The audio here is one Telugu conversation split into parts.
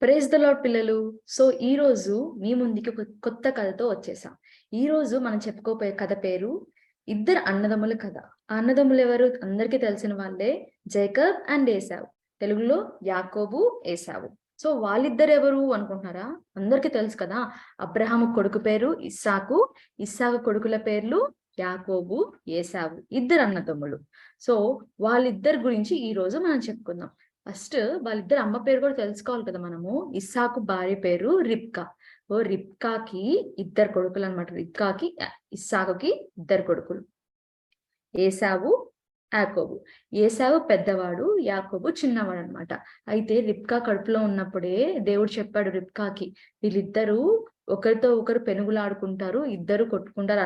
ప్రైజ్ ద లార్డ్ పిల్లలు. సో ఈ రోజు మీ ముందుకి ఒక కొత్త కథతో వచ్చేసాం. ఈ రోజు మనం చెప్పుకోబోయే కథ పేరు ఇద్దరు అన్నదమ్ముల కథ. ఆ అన్నదమ్ములు ఎవరు? అందరికీ తెలిసిన వాళ్ళే, జేకబ్ అండ్ ఏసావు. తెలుగులో యాకోబు, ఏసావు. సో వాళ్ళిద్దరు ఎవరు అనుకుంటున్నారా? అందరికీ తెలుసు కదా. అబ్రహాము కొడుకు పేరు ఇస్సాకు, ఇస్సాకు కొడుకుల పేర్లు యాకోబు, ఏసావు. ఇద్దరు అన్నదమ్ములు. సో వాళ్ళిద్దరి గురించి ఈ రోజు మనం చెప్పుకుందాం. ఫస్ట్ వాళ్ళిద్దరు అమ్మ పేరు కూడా తెలుసుకోవాలి కదా మనము. ఇస్సాకు భార్య పేరు రిబ్కా. రిబ్కాకి ఇద్దరు కొడుకులు అనమాట. రిబ్కాకి ఇస్సాకుకి ఇద్దరు కొడుకులు, ఏసావు, యాకోబు. ఏసావు పెద్దవాడు, యాకోబు చిన్నవాడు అనమాట. అయితే రిబ్కా కడుపులో ఉన్నప్పుడే దేవుడు చెప్పాడు రిబ్కాకి, వీళ్ళిద్దరూ ఒకరితో ఒకరు పెనుగులాడుకుంటారు, ఇద్దరు కొట్టుకుంటారు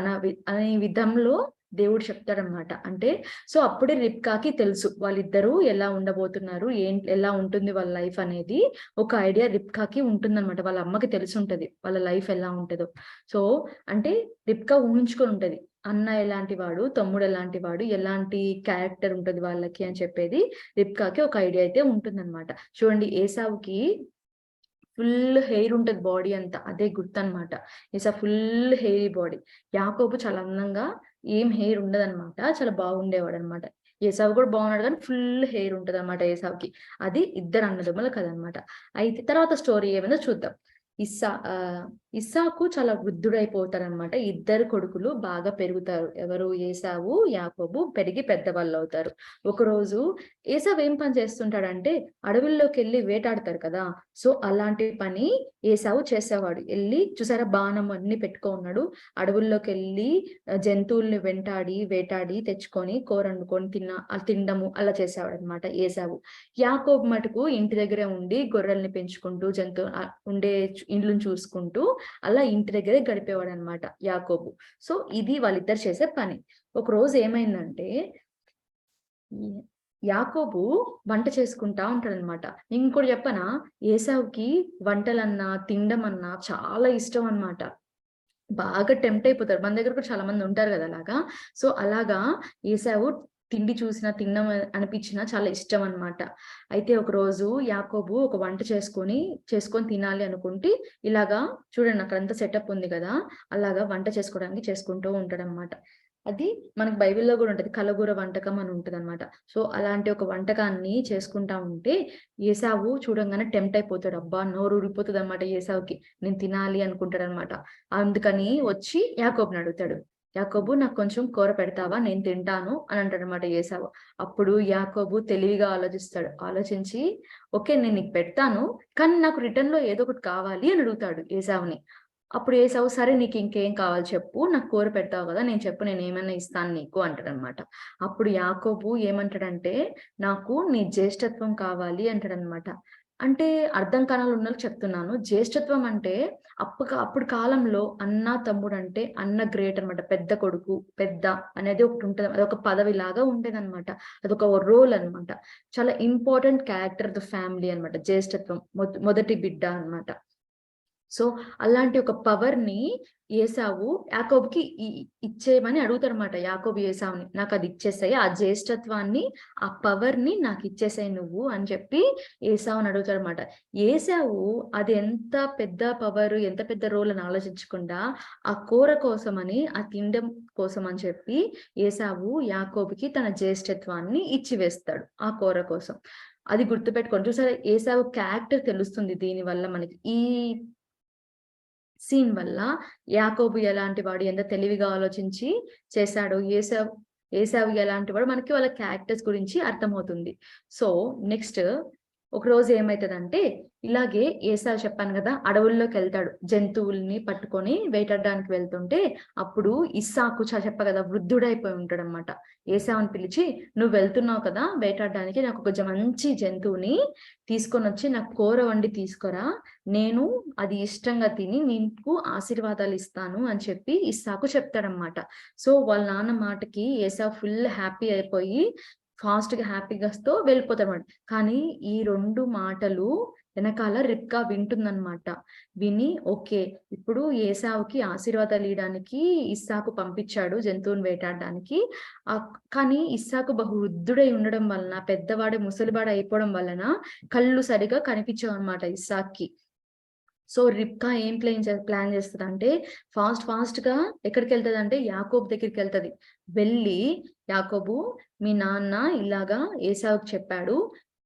అనే విధంలో దేవుడు చెప్తాడనమాట. అంటే సో అప్పుడే రిబ్కాకి తెలుసు వాళ్ళిద్దరూ ఎలా ఉండబోతున్నారు, ఎలా ఉంటుంది వాళ్ళ లైఫ్ అనేది ఒక ఐడియా రిబ్కాకి ఉంటుందన్నమాట. వాళ్ళ అమ్మకి తెలిసి ఉంటది వాళ్ళ లైఫ్ ఎలా ఉంటుందో. సో అంటే రిబ్కా ఊహించుకొని ఉంటది, అన్న ఎలాంటి వాడు, తమ్ముడు ఎలాంటి వాడు, ఎలాంటి క్యారెక్టర్ ఉంటది వాళ్ళకి అని చెప్పేది రిబ్కాకి ఒక ఐడియా అయితే ఉంటుందన్నమాట. చూడండి, ఏసావుకి ఫుల్ హెయిర్ ఉంటది బాడీ అంతా, అదే గుర్తు అనమాట. ఏసా ఫుల్ హెయిరీ బాడీ. యాకోబు చాలా అందంగా ఏం హెయిర్ ఉండదన్నమాట, చాలా బాగుండేవాడు అనమాట. ఏసావు కూడా బాగున్నాడు కానీ ఫుల్ హెయిర్ ఉంటది అనమాట ఏసావుకి. అది ఇద్దరు అన్నదమ్ముల కథ అనమాట. అయితే తర్వాత స్టోరీ ఏమైందో చూద్దాం. ఇస్సాకు చాలా వృద్ధుడైపోతారనమాట. ఇద్దరు కొడుకులు బాగా పెరుగుతారు. ఎవరు? ఏసావు, యాకోబు పెరిగి పెద్దవాళ్ళు అవుతారు. ఒకరోజు ఏసావు ఏం పని చేస్తుంటాడంటే, అడవుల్లోకి వెళ్ళి వేటాడతారు కదా. సో అలాంటి పని ఏసావు చేసేవాడు. వెళ్ళి చూసారా, బాణం అన్ని పెట్టుకో ఉన్నాడు. అడవుల్లోకి వెళ్ళి జంతువుల్ని వేటాడి తెచ్చుకొని కూర వండుకొని తినడము అలా చేసేవాడు అనమాట ఏసావు. యాకోబు మటుకు ఇంటి దగ్గరే ఉండి గొర్రెల్ని పెంచుకుంటూ ఉండే ఇండ్లను చూసుకుంటూ అలా ఇంటి దగ్గరే గడిపేవాడు అనమాట యాకోబు. సో ఇది వాళ్ళిద్దరు చేసే పని. ఒక రోజు ఏమైందంటే, యాకోబు వంట చేసుకుంటా ఉంటాడనమాట. ఇంకోటి చెప్పనా, ఏసావుకి వంటలన్నా తినడం అన్నా చాలా ఇష్టం అనమాట. బాగా టెంప్ట్ అయిపోతారు. మన దగ్గర కూడా చాలా మంది ఉంటారు కదా అలాగా. సో అలాగా ఏసావు తిండి చూసినా, తినడం అనిపించినా చాలా ఇష్టం అనమాట. అయితే ఒక రోజు యాకోబు ఒక వంట చేసుకొని తినాలి అనుకుంటే, ఇలాగా చూడండి అక్కడంతా సెటప్ ఉంది కదా, అలాగా వంట చేసుకోవడానికి చేసుకుంటూ ఉంటాడనమాట. అది మనకు బైబిల్లో కూడా ఉంటది, కలగూర వంటకం అని ఉంటది అనమాట. సో అలాంటి ఒక వంటకాన్ని చేసుకుంటా ఉంటే ఏసావు చూడంగానే టెంప్ట్ అయిపోతాడు. అబ్బా, నోరు ఊరిపోతుంది అనమాట ఏసావుకి. నేను తినాలి అనుకుంటాడు అనమాట. అందుకని వచ్చి యాకోబుని అడుగుతాడు, యాకోబు నాకు కొంచెం కూర పెడతావా, నేను తింటాను అని అంటాడు అనమాట ఏసావు. అప్పుడు యాకోబు తెలివిగా ఆలోచిస్తాడు. ఆలోచించి, ఓకే నేను నీకు పెడతాను, కానీ నాకు రిటర్న్ లో ఏదో ఒకటి కావాలి అని అడుగుతాడు ఏసావుని. అప్పుడు ఏసావు, సరే నీకు ఇంకేం కావాలి చెప్పు, నాకు కూర పెడతావు కదా, నేను చెప్పు, నేను ఏమైనా ఇస్తాను నీకు అంటాడు అనమాట. అప్పుడు యాకోబు ఏమంటాడంటే, నాకు నీ జ్యేష్ఠత్వం కావాలి అంటాడనమాట. అంటే అర్థం కానాలు ఉన్నోళ్ళకి చెప్తున్నాను. జ్యేష్ఠత్వం అంటే అప్పుడు కాలంలో అన్న తమ్ముడు అంటే అన్న గ్రేట్ అనమాట. పెద్ద కొడుకు, పెద్ద అనేది ఒకటి ఉంటది. అదొక పదవి లాగా ఉండేదన్నమాట. అదొక రోల్ అనమాట. చాలా important character of the family అనమాట జ్యేష్ఠత్వం. మొదటి బిడ్డ అనమాట. సో అలాంటి ఒక పవర్ ని ఏసావు యాకోబుకి ఇచ్చేయమని అడుగుతారనమాట. యాకోబు ఏసావుని, నాకు అది ఇచ్చేసాయి, ఆ జ్యేష్ఠత్వాన్ని, ఆ పవర్ ని నాకు ఇచ్చేసాయి నువ్వు అని చెప్పి ఏసావుని అడుగుతారనమాట. ఏసావు అది ఎంత పెద్ద పవర్, ఎంత పెద్ద రోల్ అని ఆలోచించకుండా ఆ కూర కోసం అని, ఆ తినడం కోసం అని చెప్పి ఏసావు యాకోబుకి తన జ్యేష్ఠత్వాన్ని ఇచ్చివేస్తాడు ఆ కూర కోసం. అది గుర్తుపెట్టుకోండి. చూసారా, ఏసావు క్యారెక్టర్ తెలుస్తుంది దీని వల్ల మనకి. ఈ సీన్ వల్ల యాకోబు ఎలాంటి వాడు, ఎంత తెలివిగా ఆలోచించి చేశాడు, ఏసావు ఎలాంటి వాడు, మనకి వాళ్ళ క్యారెక్టర్స్ గురించి అర్థమవుతుంది. సో నెక్స్ట్ ఒకరోజు ఏమైతుందంటే, ఇలాగే ఏసావు చెప్పాను కదా, అడవుల్లోకి వెళ్తాడు జంతువుల్ని పట్టుకొని వేటాడడానికి వెళ్తుంటే, అప్పుడు ఇస్సాకు చెప్ప కదా వృద్ధుడైపోయి ఉంటాడు అనమాట. ఏసావుని పిలిచి, నువ్వు వెళ్తున్నావు కదా వేటాడడానికి, నాకు కొంచెం మంచి జంతువుని తీసుకొని వచ్చి నాకు కూర వండి తీసుకురా, నేను అది ఇష్టంగా తిని నీకు ఆశీర్వాదాలు ఇస్తాను అని చెప్పి ఇస్సాకు చెప్తాడనమాట. సో వాళ్ళ నాన్న మాటకి ఏసావు ఫుల్ హ్యాపీ అయిపోయి ఫాస్ట్ గా హ్యాపీగా వెళ్ళిపోతాడు. కానీ ఈ రెండు మాటలు వెనకాల రిబ్కా వింటుందన్నమాట. విని ఓకే, ఇప్పుడు ఏశావుకి ఆశీర్వాదాలు ఇయ్యడానికి ఇస్సాకు పంపించాడు జంతువుని వేటాడడానికి. కానీ ఇస్సాకు బహు వృద్ధుడై ఉండడం వలన, పెద్దవాడే ముసలివాడు అయిపోవడం వలన కళ్ళు సరిగా కనిపించవన్నమాట ఇస్సాక్‌కి. సో రిబ్కా ఏం ప్లాన్ చేస్తదంటే ఫాస్ట్ గా ఎక్కడికెళ్తదంటే యాకోబు దగ్గరికెళ్తది. వెళ్ళి, యాకోబు మీ నాన్న ఇలాగా ఏశావుకి చెప్పాడు,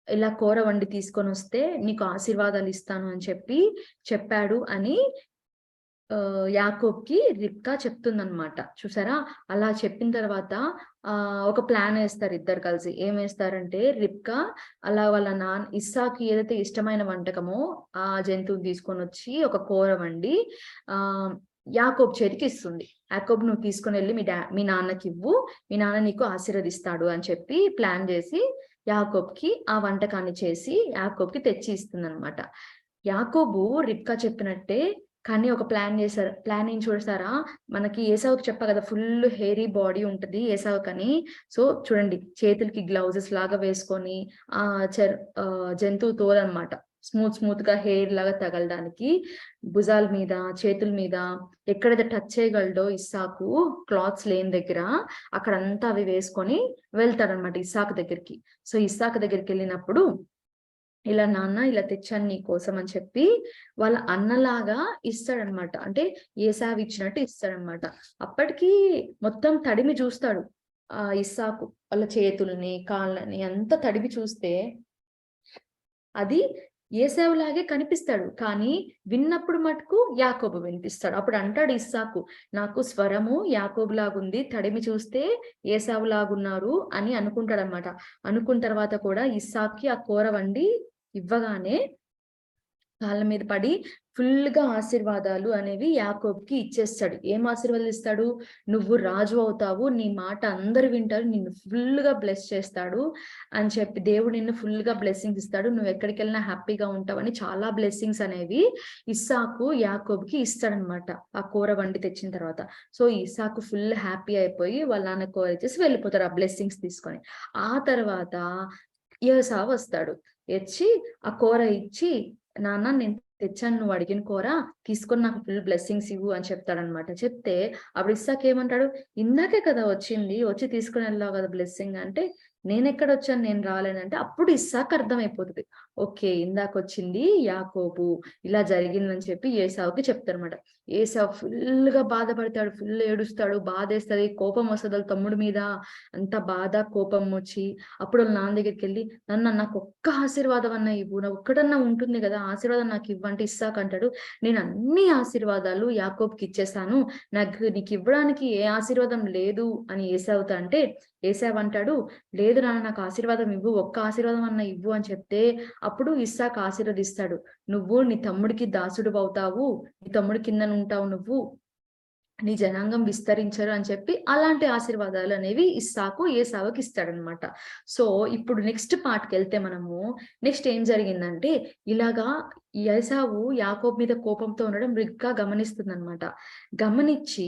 ఇలా కూర వండి తీసుకొనొస్తే నీకు ఆశీర్వాదాలు ఇస్తాను అని చెప్పాడు అని యాకోబ్‌కి రిబ్కా చెప్తుందన్నమాట. చూసారా? అలా చెప్పిన తర్వాత ఒక ప్లాన్ ఏస్తారు ఇద్దరు కలిసి. ఏమేస్తారంటే రిబ్కా అలా వాళ్ళ ఇస్సాకుకి ఏదైతే ఇష్టమైన వంటకమో ఆ జంతువుని తీసుకొనొచ్చి ఒక కూర వండి యాకోబు చేతికి ఇస్తుంది. యాకోబు నువ్వు తీసుకొనెళ్ళి మీ నాన్నకివ్వు. మీ నాన్న నీకు ఆశీర్వదిస్తాడు అని చెప్పి ప్లాన్ చేసి యాకోబుకి ఆ వంటకాన్ని చేసి యాకోబుకి తెచ్చి ఇస్తుందన్నమాట. యాకోబు రిబ్కా చెప్పినట్టే కానీ ఒక ప్లాన్ చేశారు. ప్లాన్ ఏం చూసారా? మనకి ఏసావుకి చెప్పా కదా ఫుల్ హెయిరీ బాడీ ఉంటది ఏసావుకని. సో చూడండి, చేతులకి గ్లౌజెస్ లాగా వేసుకొని జంతువు తోలనమాట స్మూత్ గా హెయిర్ లాగా తగలడానికి భుజాల మీద, చేతుల మీద ఎక్కడైతే టచ్ చేయగలడో ఇస్సాకు క్లాత్స్ లేని దగ్గర అక్కడంతా అవి వేసుకొని వెళ్తాడనమాట ఇస్సాకు దగ్గరికి. సో ఇస్సాకు దగ్గరికి వెళ్ళినప్పుడు ఇలా నాన్న ఇలా తెచ్చాను నీ కోసం అని చెప్పి వాళ్ళ అన్నలాగా ఇస్తాడనమాట. అంటే ఏసావు ఇచ్చినట్టు ఇస్తాడనమాట. అప్పటికి మొత్తం తడిమి చూస్తాడు ఇస్సాకు వాళ్ళ చేతుల్ని, కాళ్ళని అంతా తడిమి చూస్తే అది ఏసావులాగే కనిపిస్తాడు. కానీ విన్నప్పుడు మటుకు యాకోబు వినిపిస్తాడు. అప్పుడు అంటాడు ఇస్సాకు, నాకు స్వరము యాకోబు లాగుంది, తడిమి చూస్తే ఏసావు లాగున్నారు అని అనుకుంటాడనమాట. అనుకున్న తర్వాత కూడా ఇస్సాకి ఆ కూర వండి ఇవ్వగానే కాళ్ళ మీద పడి ఫుల్ గా ఆశీర్వాదాలు అనేవి యాకోబ్కి ఇచ్చేస్తాడు. ఏం ఆశీర్వాదాలు ఇస్తాడు? నువ్వు రాజు అవుతావు, నీ మాట అందరు వింటారు, నిన్ను ఫుల్ గా బ్లెస్ చేస్తాడు అని చెప్పి దేవుడు నిన్ను ఫుల్ గా బ్లెస్సింగ్స్ ఇస్తాడు, నువ్వు ఎక్కడికి వెళ్ళినా హ్యాపీగా ఉంటావని చాలా బ్లెస్సింగ్స్ అనేవి ఇస్సాకు యాకోబ్కి ఇస్తాడనమాట ఆ కూర వండి తెచ్చిన తర్వాత. సో ఇస్సాకు ఫుల్ హ్యాపీ అయిపోయి వాళ్ళ నాన్న కూర ఇచ్చేసి వెళ్ళిపోతారు ఆ బ్లెస్సింగ్స్ తీసుకొని. ఆ తర్వాత ఏసావు వస్తాడు. వచ్చి ఆ కూర ఇచ్చి, నాన్న నేను తెచ్చాను నువ్వు అడిగిన కూర, తీసుకొని నాకు ఫుల్ బ్లెస్సింగ్స్ ఇవ్వు అని చెప్తాడనమాట. చెప్తే అప్పుడు ఇస్సాకు ఏమంటాడు, ఇందాకే కదా వచ్చింది, వచ్చి తీసుకుని వెళ్ళావు కదా బ్లెస్సింగ్ అంటే, నేను ఎక్కడ వచ్చాను, నేను రాలేనంటే అప్పుడు ఇస్సాకు అర్థమైపోతుంది. ఓకే, ఇందాక వచ్చింది యాకోబు, ఇలా జరిగిందని చెప్పి ఏసావుకి చెప్తారనమాట. ఏసావు ఫుల్ గా బాధపడతాడు, ఫుల్ ఏడుస్తాడు, బాధేస్తుంది, కోపం వస్తుంది వాళ్ళ తమ్ముడి మీద. అంత బాధ కోపం వచ్చి అప్పుడు వాళ్ళ నాన్న దగ్గరికి వెళ్ళి, నాకు ఒక్క ఆశీర్వాదం అన్నా ఇవ్వు, నాకు ఒక్కటన్నా ఉంటుంది కదా ఆశీర్వాదం నాకు ఇవ్వంటే ఇస్సాకు అంటాడు, నేను అన్ని ఆశీర్వాదాలు యాకోబుకి ఇచ్చేసాను, నీకు ఇవ్వడానికి ఏ ఆశీర్వాదం లేదు అని ఏసావుతో అంటే ఏసావు అంటాడు, లేదు నాన్న నాకు ఆశీర్వాదం ఇవ్వు, ఒక్క ఆశీర్వాదం అన్నా ఇవ్వు అని చెప్తే అప్పుడు ఇస్సాకు ఆశీర్వదిస్తాడు. నువ్వు నీ తమ్ముడికి దాసుడు అవుతావు, నీ తమ్ముడి కింద ఉంటావు, నువ్వు నీ జనాంగం విస్తరించరు అని చెప్పి అలాంటి ఆశీర్వాదాలు అనేవి ఇస్సాకు ఏసావుకి ఇస్తాడనమాట. సో ఇప్పుడు నెక్స్ట్ పార్ట్కి వెళ్తే మనము నెక్స్ట్ ఏం జరిగిందంటే ఇలాగా ఏసావు యాకోబు మీద కోపంతో ఉండడం రిబ్కా గమనిస్తుందన్నమాట. గమనించి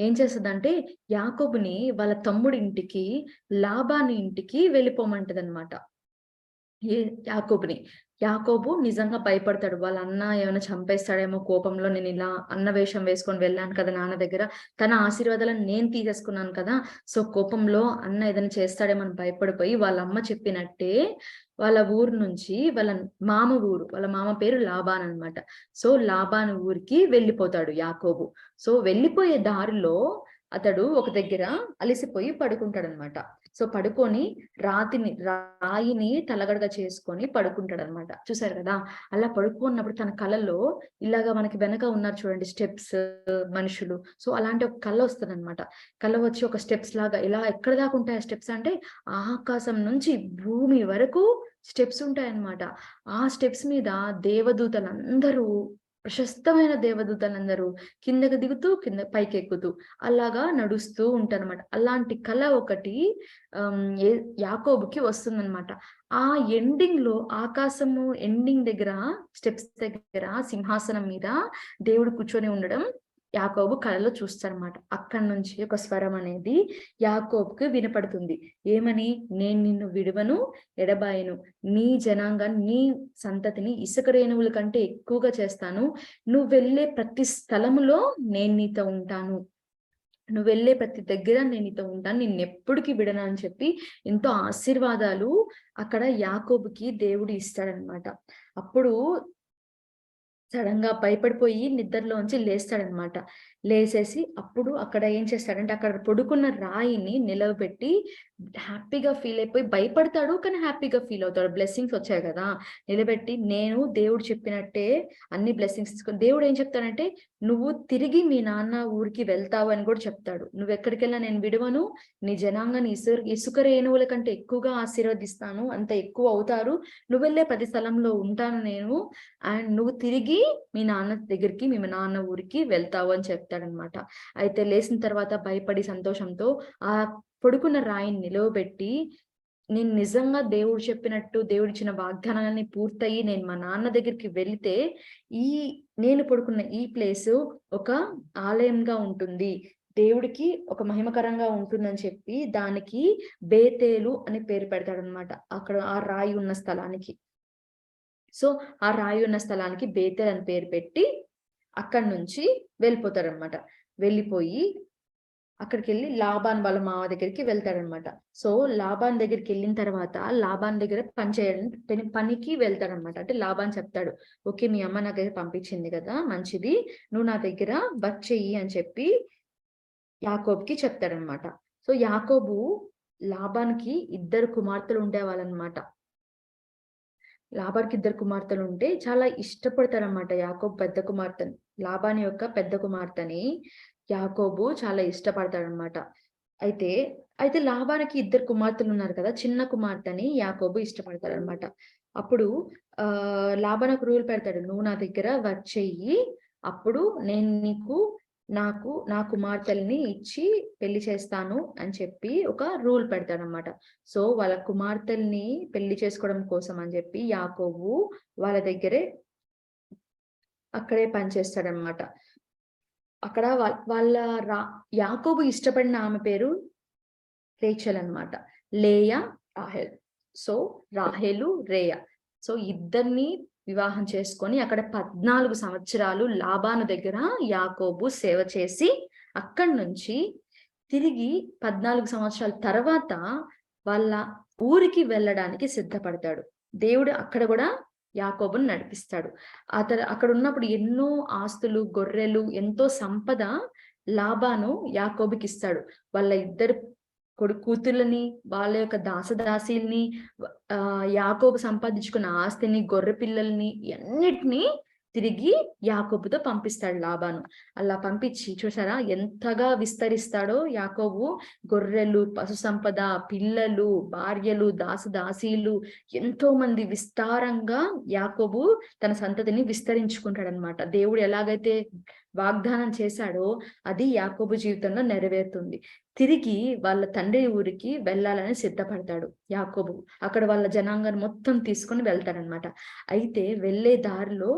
ఏం చేస్తుందంటే యాకోబుని వాళ్ళ తమ్ముడి ఇంటికి, లాబాను ఇంటికి వెళ్ళిపోమంటది అనమాట. యాకోబుని. యాకోబు నిజంగా భయపడతాడు. వాళ్ళ అన్న ఏమైనా చంపేస్తాడేమో కోపంలో, నేను ఇలా అన్న వేషం వేసుకొని వెళ్ళాను కదా నాన్న దగ్గర, తన ఆశీర్వాదాలను నేను తీసేసుకున్నాను కదా, సో కోపంలో అన్న ఏదైనా చేస్తాడేమో అని భయపడిపోయి వాళ్ళ అమ్మ చెప్పినట్టే వాళ్ళ ఊరు నుంచి వాళ్ళ మామ పేరు లాబాన్ అనమాట. సో లాబాన్ ఊరికి వెళ్ళిపోతాడు యాకోబు. సో వెళ్ళిపోయే దారిలో అతడు ఒక దగ్గర అలసిపోయి పడుకుంటాడనమాట. సో పడుకొని రాయిని తలగడగా చేసుకొని పడుకుంటాడనమాట. చూసారు కదా, అలా పడుకున్నప్పుడు తన కలలో ఇలాగా మనకి వెనక ఉన్నారు చూడండి స్టెప్స్, మనుషులు. సో అలాంటి ఒక కళ వస్తుందన్నమాట. కళ వచ్చి ఒక స్టెప్స్ లాగా ఇలా ఎక్కడ దాకా ఉంటాయి ఆ స్టెప్స్ అంటే ఆకాశం నుంచి భూమి వరకు స్టెప్స్ ఉంటాయన్నమాట. ఆ స్టెప్స్ మీద దేవదూతలందరూ, ప్రశస్తమైన దేవదూతలందరూ కిందకి దిగుతూ పైకి ఎక్కుతూ అలాగా నడుస్తూ ఉంటారన్నమాట. అలాంటి కళ ఒకటి యాకోబుకి వస్తుందన్నమాట. ఆ ఎండింగ్ లో ఆకాశము ఎండింగ్ దగ్గర స్టెప్స్ దగ్గర సింహాసనం మీద దేవుడు కూర్చొని ఉండడం యాకోబు కలలో చూస్తాడనమాట. అక్కడి నుంచి ఒక స్వరం అనేది యాకోబుకి వినపడుతుంది. ఏమని? నేను నిన్ను విడువను, ఎడబాయను. నీ జనాంగాన్ని, నీ సంతతిని ఇసుక రేణువుల కంటే ఎక్కువగా చేస్తాను. నువ్వు వెళ్ళే ప్రతి స్థలములో నేను నీతో ఉంటాను. నువ్వు వెళ్ళే ప్రతి దగ్గర నేను నీతో ఉంటాను. నిన్నెప్పటికీ విడను అని చెప్పి ఎంతో ఆశీర్వాదాలు అక్కడ యాకోబుకి దేవుడు ఇస్తాడనమాట. అప్పుడు సడన్ గా భయపడిపోయి నిద్రలోంచి లేస్తాడనమాట. లేసేసి అప్పుడు అక్కడ ఏం చేస్తాడంటే, అక్కడ పడుకున్న రాయిని నిలవబెట్టి హ్యాపీగా ఫీల్ అయిపోయి భయపడతాడు. కానీ హ్యాపీగా ఫీల్ అవుతాడు. బ్లెస్సింగ్స్ వచ్చాయి కదా! నిలబెట్టి నేను దేవుడు చెప్పినట్టే అన్ని బ్లెస్సింగ్స్ తీసుకొని దేవుడు ఏం చెప్తాడంటే, నువ్వు తిరిగి మీ నాన్న ఊరికి వెళ్తావు అని కూడా చెప్తాడు. నువ్వెక్కడికెళ్ళినా నేను విడువను. నీ జనాంగాన్ని ఇసుక రేణువుల కంటే ఎక్కువగా ఆశీర్వదిస్తాను. అంత ఎక్కువ అవుతారు. నువ్వెళ్ళే ప్రతి స్థలంలో ఉంటాను నేను. అండ్ నువ్వు తిరిగి మీ నాన్న దగ్గరికి, మీ నాన్న ఊరికి వెళ్తావు అని చెప్తాడనమాట. అయితే లేసిన తర్వాత భయపడి సంతోషంతో ఆ పడుకున్న రాయిని నిలవబెట్టి, నేను నిజంగా దేవుడు చెప్పినట్టు దేవుడిచ్చిన వాగ్దానాలన్నీ పూర్తయి నేను మా నాన్న దగ్గరికి వెళితే ఈ నేను పడుకున్న ఈ ప్లేసు ఒక ఆలయంగా ఉంటుంది. దేవుడికి ఒక మహిమకరంగా ఉంటుందని చెప్పి దానికి బేతేలు అని పేరు పెడతాడనమాట. అక్కడ ఆ రాయి ఉన్న స్థలానికి. సో ఆ రాయి ఉన్న స్థలానికి బేతేల్ అని పేరు పెట్టి అక్కడి నుంచి వెళ్ళిపోతాడనమాట. వెళ్ళిపోయి అక్కడికెళ్ళి లాబాన్ వాళ్ళ మామ దగ్గరికి వెళ్తాడనమాట. సో లాబాన్ దగ్గరికి వెళ్ళిన తర్వాత లాబాన్ దగ్గర పనికి వెళ్తాడనమాట. అంటే లాబాన్ చెప్తాడు, ఓకే మీ అమ్మ నా దగ్గర పంపించింది కదా, మంచిది, నువ్వు నా దగ్గర వచ్చెయ్యి అని చెప్పి యాకోబుకి చెప్తాడనమాట. సో యాకోబు లాబాన్కి 2 కుమార్తెలు ఉండేవాళ్ళనమాట. లాబాన్‌కి 2 కుమార్తెలు ఉంటే చాలా ఇష్టపడతాడనమాట యాకోబు పెద్ద కుమార్తెని. లాబాను యొక్క పెద్ద కుమార్తెని యాకోబు చాలా ఇష్టపడతాడనమాట. అయితే, అయితే లాబానుకి 2 కుమార్తెలు ఉన్నారు కదా! చిన్న కుమార్తెని యాకోబు ఇష్టపడతాడనమాట. అప్పుడు లాబాను ఒక రూల్ పెడతాడు. నువ్వు నా దగ్గర వచ్చెయ్యి. అప్పుడు నేను నీకు నా కుమార్తెలని ఇచ్చి పెళ్లి చేస్తాను అని చెప్పి ఒక రూల్ పెడతాడనమాట. సో వాళ్ళ కుమార్తెల్ని పెళ్లి చేసుకోవడం కోసం అని చెప్పి యాకోబు వాళ్ళ దగ్గరే అక్కడే పనిచేస్తాడనమాట. అక్కడ వాళ్ళ యాకోబు ఇష్టపడిన ఆమె పేరు రేచల్ అనమాట. లేయా, రాహేల్. సో రాహేలు, రేయా. సో ఇద్దరిని వివాహం చేసుకొని అక్కడ 14 సంవత్సరాలు లాబాను దగ్గర యాకోబు సేవ చేసి అక్కడి నుంచి తిరిగి 14 సంవత్సరాల తర్వాత వాళ్ళ ఊరికి వెళ్ళడానికి సిద్ధపడతాడు. దేవుడు అక్కడ కూడా యాకోబుని నడిపిస్తాడు. అక్కడ ఉన్నప్పుడు ఎన్నో ఆస్తులు, గొర్రెలు, ఎంతో సంపద లాబాను యాకోబుకి ఇస్తాడు. వాళ్ళ ఇద్దరు కూతుర్లని, వాళ్ళ యొక్క దాసదాసీల్ని, యాకోబు సంపాదించుకున్న ఆస్తిని, గొర్రె పిల్లల్ని అన్నిటినీ తిరిగి యాకోబుతో పంపిస్తాడు లాబాను. అలా పంపించి చూసారా ఎంతగా విస్తరిస్తాడో యాకోబు. గొర్రెలు, పశు సంపద, పిల్లలు, భార్యలు, దాసదాసీలు, ఎంతో మంది విస్తారంగా యాకోబు తన సంతతిని విస్తరించుకుంటాడనమాట. దేవుడు ఎలాగైతే వాగ్దానం చేశాడో అది యాకోబు జీవితంలో నెరవేరుతుంది. తిరిగి వాళ్ళ తండ్రి ఊరికి వెళ్ళాలని సిద్ధపడతాడు యాకోబు. అక్కడ వాళ్ళ జనాంగాన్ని మొత్తం తీసుకొని వెళ్తాడనమాట. అయితే వెళ్ళే దారిలో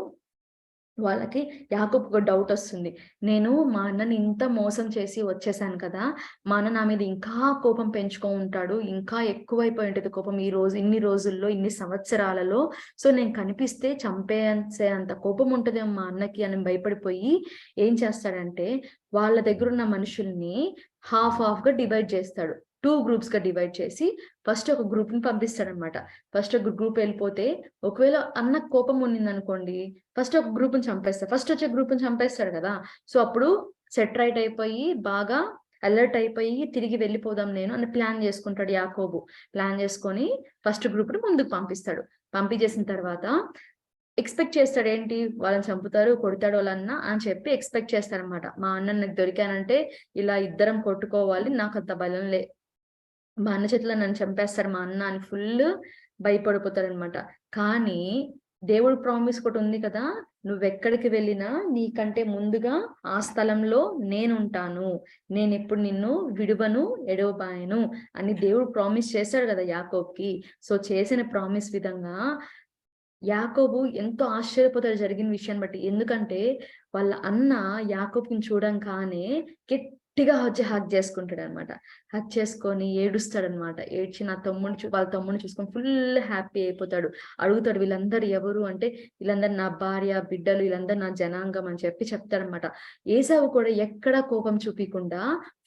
వాళ్ళకి యాకోబుకి ఒక డౌట్ వస్తుంది. నేను మా అన్నని ఇంత మోసం చేసి వచ్చేసాను కదా! మా అన్న నా మీద ఇంకా కోపం ఉంటాడు. ఇంకా ఎక్కువైపోయి ఉంటది కోపం ఇన్ని రోజుల్లో, ఇన్ని సంవత్సరాలలో. సో నేను కనిపిస్తే చంపేసేంత కోపం ఉంటదేమో మా అన్నకి అని భయపడిపోయి ఏం చేస్తాడంటే వాళ్ళ దగ్గరున్న మనుషుల్ని హాఫ్‌గా డివైడ్ చేస్తాడు. 2 గ్రూప్స్‌గా డివైడ్ చేసి ఫస్ట్ ఒక గ్రూప్‌ని పంపిస్తాడనమాట. ఫస్ట్ ఒక గ్రూప్ వెళ్ళిపోతే ఒకవేళ అన్నకు కోపం ఉన్నిందనుకోండి, ఫస్ట్ ఒక గ్రూప్‌ని చంపేస్తాడు. ఫస్ట్ వచ్చే గ్రూప్‌ని చంపేస్తాడు కదా! సో అప్పుడు సెట్ రైట్ అయిపోయి బాగా అలర్ట్ అయిపోయి తిరిగి వెళ్ళిపోదాం నేను అని ప్లాన్ చేసుకుంటాడు యాకోబు. ప్లాన్ చేసుకొని ఫస్ట్ గ్రూప్‌ని ముందుకు పంపిస్తాడు. పంపించేసిన తర్వాత ఎక్స్‌పెక్ట్ చేస్తాడు ఏంటి? వాళ్ళని చంపుతారు, కొడతాడు వాళ్ళన్న అని చెప్పి ఎక్స్‌పెక్ట్ చేస్తాడనమాట. మా అన్న నాకు దొరికానంటే ఇలా ఇద్దరం కొట్టుకోవాలి. నాకంత బలం మా అన్న చేతిలో నన్ను చంపేస్తాడు మా అన్న అని ఫుల్ భయపడిపోతాడనమాట. కానీ దేవుడు ప్రామిస్ ఒకటి ఉంది కదా! నువ్వెక్కడికి వెళ్ళినా నీకంటే ముందుగా ఆ స్థలంలో నేనుంటాను. నేనెప్పుడు నిన్ను విడువను, ఎడవబాయను అని దేవుడు ప్రామిస్ చేశాడు కదా యాకోబ్‌కి. సో చేసిన ప్రామిస్ విధంగా యాకోబు ఎంతో ఆశ్చర్యపోతాడు జరిగిన విషయాన్ని బట్టి. ఎందుకంటే వాళ్ళ అన్న యాకోబుని చూడంగానే గట్టిగా వచ్చి హగ్ చేసుకుంటాడనమాట. హగ్ చేసుకొని ఏడుస్తాడనమాట. ఏడ్చి నా తమ్ముడిని వాళ్ళ తమ్ముడిని చూసుకొని ఫుల్ హ్యాపీ అయిపోతాడు. అడుగుతాడు వీళ్ళందరూ ఎవరు అంటే, వీళ్ళందరూ నా భార్య, బిడ్డలు, వీళ్ళందరూ నా జనాంగం అని చెప్పి చెప్తాడనమాట. ఏశావు కూడా ఎక్కడా కోపం చూపియకుండా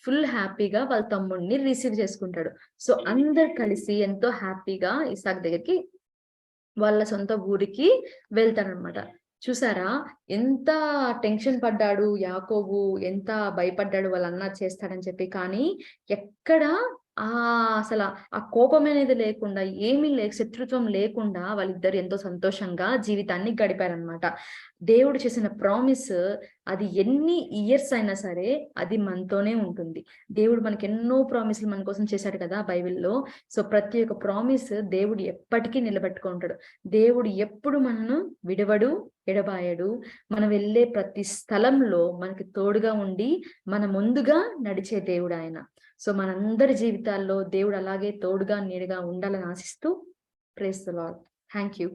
ఫుల్ హ్యాపీగా వాళ్ళ తమ్ముడిని రిసీవ్ చేసుకుంటాడు. సో అందరూ కలిసి ఎంతో హ్యాపీగా ఇసాకు దగ్గరికి వాళ్ళ సొంత ఊరికి వెళ్తాడనమాట. చూసారా? ఎంత టెన్షన్ పడ్డాడు యాకోబు, ఎంత భయపడ్డాడు వాళ్ళ అన్న చేస్తాడని చెప్పి. కానీ ఎక్కడ అసల ఆ కోపం అనేది లేకుండా, ఏమీ శత్రుత్వం లేకుండా వాళ్ళిద్దరు ఎంతో సంతోషంగా జీవితాన్ని గడిపారనమాట. దేవుడు చేసిన ప్రామిస్ అది ఎన్ని ఇయర్స్ అయినా సరే అది మనతోనే ఉంటుంది. దేవుడు మనకి ఎన్నో ప్రామిస్‌లు మన కోసం చేశాడు కదా బైబిల్‌లో. సో ప్రతి ఒక్క ప్రామిస్ దేవుడు ఎప్పటికీ నిలబెట్టుకుంటాడు. దేవుడు ఎప్పుడు మనను విడవడు, ఎడబాయడు. మనం వెళ్ళే ప్రతి స్థలంలో మనకి తోడుగా ఉండి మన ముందుగా నడిచే దేవుడు ఆయన. సో మనందరి జీవితాల్లో దేవుడు అలాగే తోడుగా, నీడగా ఉండాలని ఆశిస్తూ praise the Lord. Thank you.